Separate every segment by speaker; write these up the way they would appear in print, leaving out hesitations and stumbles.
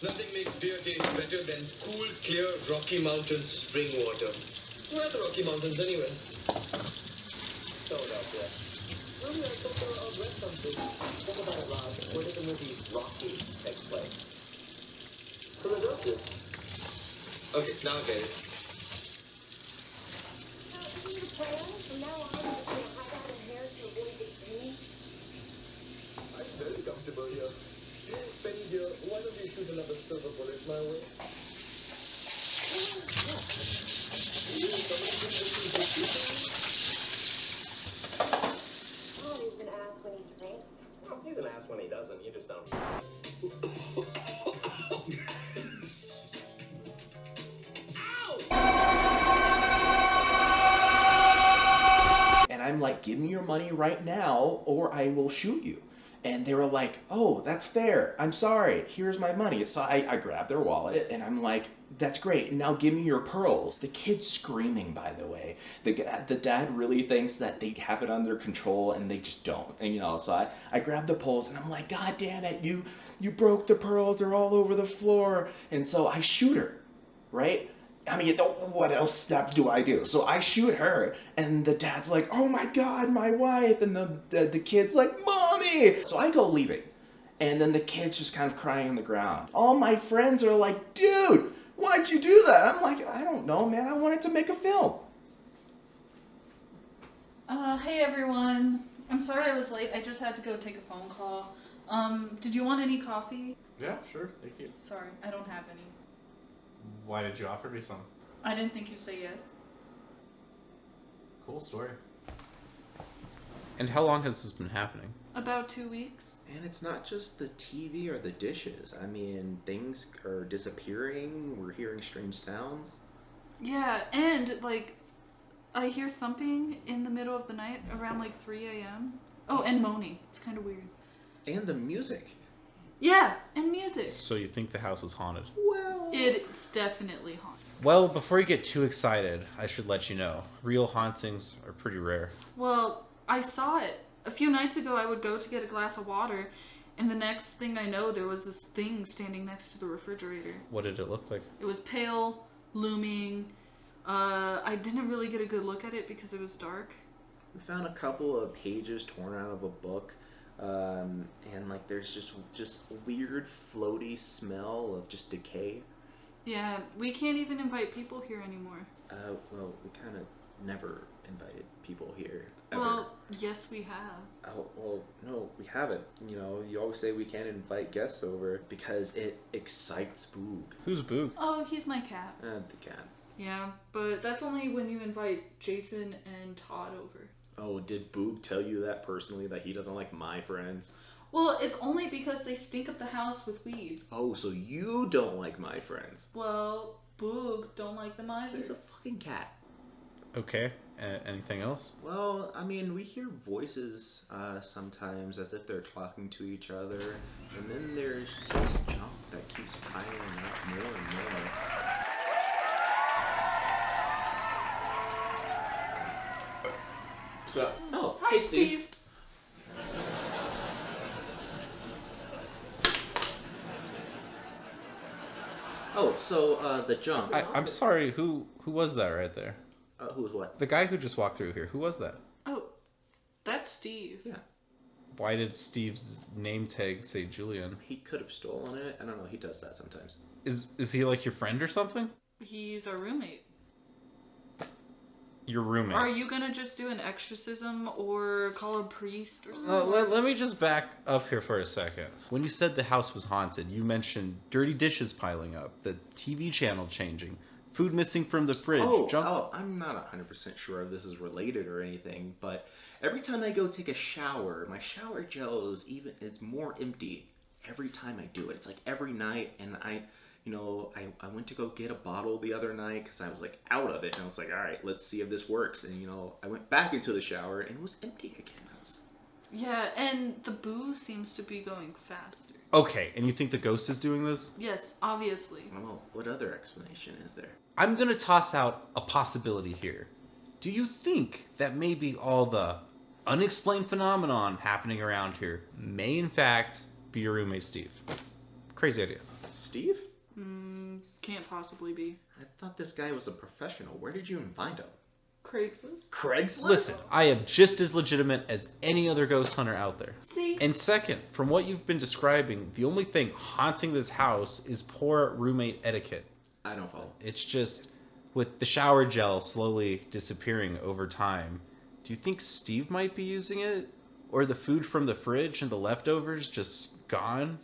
Speaker 1: Nothing makes beer taste better than cool, clear Rocky Mountains spring water. Where are the Rocky Mountains anyway? Sold out there. Earlier I thought there were read something. Talk about it, Raj. Where did the movie Rocky take place? Philadelphia. Okay, now I get it.
Speaker 2: Isn't the plan from now on just to hide out in hair to avoid the pain?
Speaker 1: I'm very comfortable here. Penny dear, why don't you shoot another silver bullet my way?
Speaker 2: Oh, he's an ass when he drinks.
Speaker 1: Oh, he's an ass when he doesn't. You just don't.
Speaker 3: And I'm like, give me your money right now or I will shoot you. And they were like, oh, that's fair. I'm sorry. Here's my money. So I grabbed their wallet and I'm like, that's great. Now give me your pearls. The kid's screaming, by the way. The dad really thinks that they have it under control and they just don't. And so I grabbed the pearls and I'm like, God damn it. You broke the pearls. They're all over the floor. And so I shoot her, right? I mean, what else step do I do? So I shoot her, and the dad's like, oh my God, my wife, and the kid's like, mommy! So I go leaving, and then the kid's just kind of crying on the ground. All my friends are like, dude, why'd you do that? I'm like, I don't know, man, I wanted to make a film.
Speaker 4: Hey everyone. I'm sorry I was late, I just had to go take a phone call. Did you want any coffee?
Speaker 5: Yeah, sure, thank you.
Speaker 4: Sorry, I don't have any.
Speaker 5: Why did you offer me some?
Speaker 4: I didn't think you'd say yes.
Speaker 5: Cool story. And how long has this been happening?
Speaker 4: About 2 weeks.
Speaker 3: And it's not just the TV or the dishes. I mean, things are disappearing. We're hearing strange sounds.
Speaker 4: Yeah, and I hear thumping in the middle of the night around 3 a.m. Oh, and moaning. It's kind of weird.
Speaker 3: And the music.
Speaker 4: Yeah, and music.
Speaker 5: So you think the house is haunted?
Speaker 3: Well,
Speaker 4: It's definitely haunted.
Speaker 5: Well, before you get too excited, I should let you know, real hauntings are pretty rare.
Speaker 4: Well, I saw it. A few nights ago, I would go to get a glass of water, and the next thing I know, there was this thing standing next to the refrigerator.
Speaker 5: What did it look like?
Speaker 4: It was pale, looming. I didn't really get a good look at it because it was dark.
Speaker 3: we found a couple of pages torn out of a book. And there's just a weird floaty smell of just decay.
Speaker 4: Yeah, we can't even invite people here anymore.
Speaker 3: Well, we kind of never invited people here, ever.
Speaker 4: Well, yes we have.
Speaker 3: Oh, well, no, we haven't. You always say we can't invite guests over because it excites Boog.
Speaker 5: Who's Boog?
Speaker 4: Oh, he's my cat.
Speaker 3: The cat.
Speaker 4: Yeah, but that's only when you invite Jason and Todd over.
Speaker 3: Oh, did Boog tell you that personally, that he doesn't like my friends?
Speaker 4: Well, it's only because they stink up the house with weed.
Speaker 3: Oh, so you don't like my friends?
Speaker 4: Well, Boog don't like them either.
Speaker 3: He's a fucking cat.
Speaker 5: Okay, anything else?
Speaker 3: Well, I mean, we hear voices sometimes as if they're talking to each other, and then there's just junk that keeps piling up more and more. So, oh,
Speaker 4: Hi,
Speaker 3: hey, Steve. Oh, so the junk.
Speaker 5: I'm sorry, who was that right there?
Speaker 3: Who was what?
Speaker 5: The guy who just walked through here, who was that?
Speaker 4: Oh, that's Steve.
Speaker 3: Yeah.
Speaker 5: Why did Steve's name tag say Julian?
Speaker 3: He could have stolen it. I don't know. He does that sometimes.
Speaker 5: Is he like your friend or something?
Speaker 4: He's our roommate.
Speaker 5: Your roommate.
Speaker 4: Are you gonna just do an exorcism or call a priest or something?
Speaker 5: Let me just back up here for a second. When you said the house was haunted, you mentioned dirty dishes piling up, the TV channel changing, food missing from the fridge.
Speaker 3: I'm not 100% sure if this is related or anything, but every time I go take a shower, my shower gel is more empty every time I do it. It's like every night, and I went to go get a bottle the other night because I was like out of it, and I was like, all right, let's see if this works. And I went back into the shower and it was empty again.
Speaker 4: Yeah, and the boo seems to be going faster.
Speaker 5: Okay, and you think the ghost is doing this?
Speaker 4: Yes, obviously.
Speaker 3: Well, what other explanation is there?
Speaker 5: I'm gonna toss out a possibility here. Do you think that maybe all the unexplained phenomenon happening around here may in fact be your roommate Steve? Crazy idea.
Speaker 3: Steve?
Speaker 4: Can't possibly be.
Speaker 3: I thought this guy was a professional. Where did you even find him?
Speaker 4: Craigslist.
Speaker 3: Craigslist?
Speaker 5: Listen, I am just as legitimate as any other ghost hunter out there.
Speaker 4: See?
Speaker 5: And second, from what you've been describing, the only thing haunting this house is poor roommate etiquette.
Speaker 3: I don't follow.
Speaker 5: It's just, with the shower gel slowly disappearing over time, do you think Steve might be using it? Or the food from the fridge and the leftovers just gone?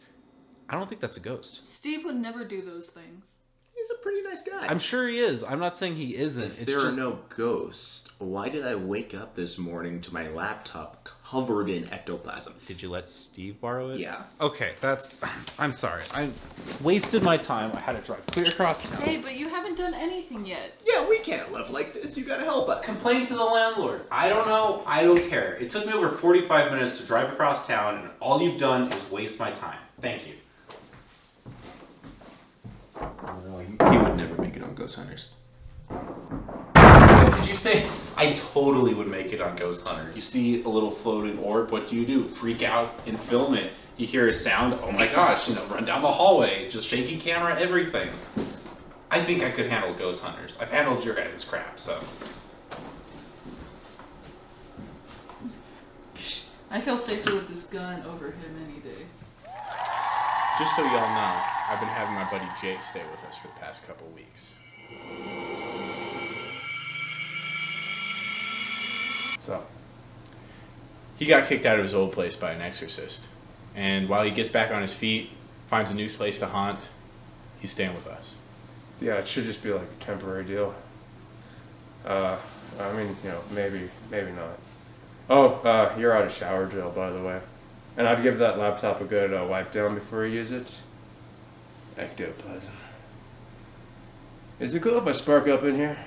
Speaker 5: I don't think that's a ghost.
Speaker 4: Steve would never do those things.
Speaker 3: He's a pretty nice guy.
Speaker 5: I'm sure he is. I'm not saying he isn't.
Speaker 3: If
Speaker 5: It's
Speaker 3: there
Speaker 5: just...
Speaker 3: are no ghosts, why did I wake up this morning to my laptop covered in ectoplasm?
Speaker 5: Did you let Steve borrow it?
Speaker 3: Yeah.
Speaker 5: Okay, that's... I'm sorry. I wasted my time. I had to drive clear across town.
Speaker 4: Hey, but you haven't done anything yet.
Speaker 3: Yeah, we can't live like this. You gotta help us.
Speaker 5: Complain to the landlord. I don't know. I don't care. It took me over 45 minutes to drive across town, and all you've done is waste my time. Thank you.
Speaker 3: He would never make it on Ghost Hunters.
Speaker 5: What did you say? I totally would make it on Ghost Hunter. You see a little floating orb, what do? Freak out and film it. You hear a sound, oh my gosh, run down the hallway, just shaky camera, everything. I think I could handle Ghost Hunters. I've handled your guys' crap, so.
Speaker 4: I feel safer with this gun over him any day.
Speaker 6: Just so y'all know, I've been having my buddy Jake stay with us for the past couple weeks. So, he got kicked out of his old place by an exorcist. And while he gets back on his feet, finds a new place to haunt, he's staying with us.
Speaker 7: Yeah, it should just be like a temporary deal. I mean, maybe not. Oh, you're out of shower gel, by the way. And I'd give that laptop a good wipe down before you use it. Ectoplasm. Is it cool if I spark up in here?